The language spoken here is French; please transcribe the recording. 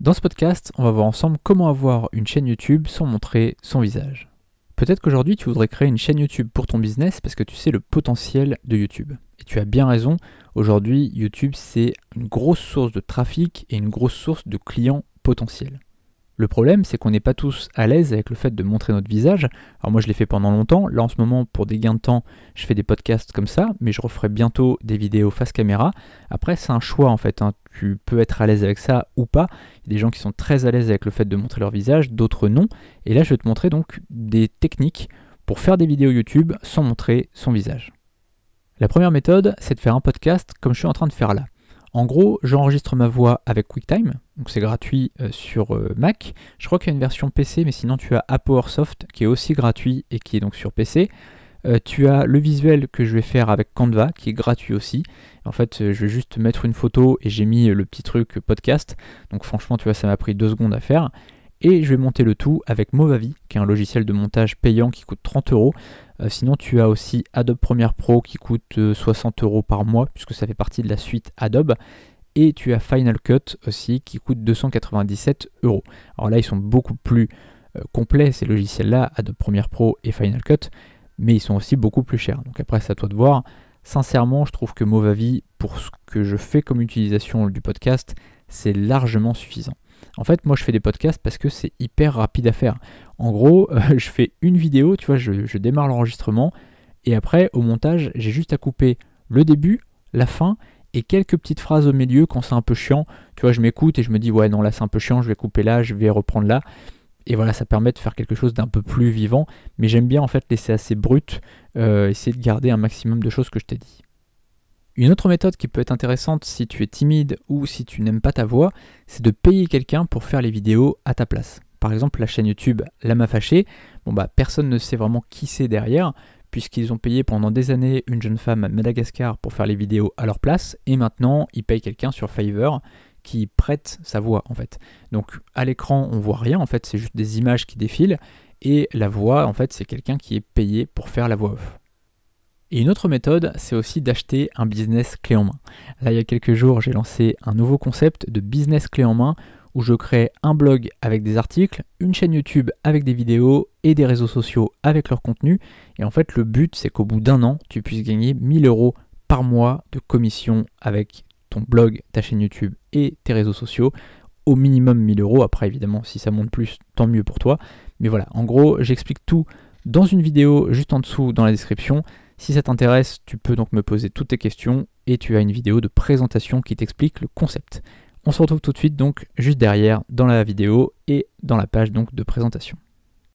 Dans ce podcast, on va voir ensemble comment avoir une chaîne YouTube sans montrer son visage. Peut-être qu'aujourd'hui tu voudrais créer une chaîne YouTube pour ton business parce que tu sais le potentiel de YouTube. Et tu as bien raison, aujourd'hui YouTube c'est une grosse source de trafic et une grosse source de clients potentiels. Le problème, c'est qu'on n'est pas tous à l'aise avec le fait de montrer notre visage. Alors moi je l'ai fait pendant longtemps, là en ce moment pour des gains de temps, je fais des podcasts comme ça, mais je referai bientôt des vidéos face caméra. Après c'est un choix en fait, tu peux être à l'aise avec ça ou pas. Il y a des gens qui sont très à l'aise avec le fait de montrer leur visage, d'autres non. Et là je vais te montrer donc des techniques pour faire des vidéos YouTube sans montrer son visage. La première méthode, c'est de faire un podcast comme je suis en train de faire là. En gros, j'enregistre ma voix avec QuickTime, donc c'est gratuit sur Mac. Je crois qu'il y a une version PC, mais sinon tu as ApowerSoft qui est aussi gratuit et qui est donc sur PC. Tu as le visuel que je vais faire avec Canva qui est gratuit aussi. En fait, je vais juste mettre une photo et j'ai mis le petit truc podcast. Donc franchement, tu vois, ça m'a pris 2 secondes à faire. Et je vais monter le tout avec Movavi, qui est un logiciel de montage payant qui coûte 30 €. Sinon, tu as aussi Adobe Premiere Pro qui coûte 60 € par mois, puisque ça fait partie de la suite Adobe. Et tu as Final Cut aussi qui coûte 297 €. Alors là, ils sont beaucoup plus complets, ces logiciels-là, Adobe Premiere Pro et Final Cut, mais ils sont aussi beaucoup plus chers. Donc après, c'est à toi de voir. Sincèrement, je trouve que Movavi, pour ce que je fais comme utilisation du podcast, c'est largement suffisant. En fait, moi je fais des podcasts parce que c'est hyper rapide à faire. En gros, je fais une vidéo, tu vois, je démarre l'enregistrement et après au montage, j'ai juste à couper le début, la fin et quelques petites phrases au milieu quand c'est un peu chiant. Tu vois, je m'écoute et je me dis ouais non là c'est un peu chiant, je vais couper là, je vais reprendre là. Et voilà, ça permet de faire quelque chose d'un peu plus vivant, mais j'aime bien en fait laisser assez brut, essayer de garder un maximum de choses que je t'ai dit. Une autre méthode qui peut être intéressante si tu es timide ou si tu n'aimes pas ta voix, c'est de payer quelqu'un pour faire les vidéos à ta place. Par exemple, la chaîne YouTube La m'a fâché, personne ne sait vraiment qui c'est derrière, puisqu'ils ont payé pendant des années une jeune femme à Madagascar pour faire les vidéos à leur place, et maintenant ils payent quelqu'un sur Fiverr qui prête sa voix en fait. Donc à l'écran on voit rien, en fait c'est juste des images qui défilent, et la voix en fait c'est quelqu'un qui est payé pour faire la voix off. Et une autre méthode, c'est aussi d'acheter un business clé en main. Là, il y a quelques jours, j'ai lancé un nouveau concept de business clé en main où je crée un blog avec des articles, une chaîne YouTube avec des vidéos et des réseaux sociaux avec leur contenu. Et en fait, le but, c'est qu'au bout d'1 an, tu puisses gagner 1 000 € par mois de commission avec ton blog, ta chaîne YouTube et tes réseaux sociaux. Au minimum 1 000 €. Après, évidemment, si ça monte plus, tant mieux pour toi. Mais voilà, en gros, j'explique tout dans une vidéo juste en dessous dans la description. Si ça t'intéresse, tu peux donc me poser toutes tes questions et tu as une vidéo de présentation qui t'explique le concept. On se retrouve tout de suite donc juste derrière dans la vidéo et dans la page donc de présentation.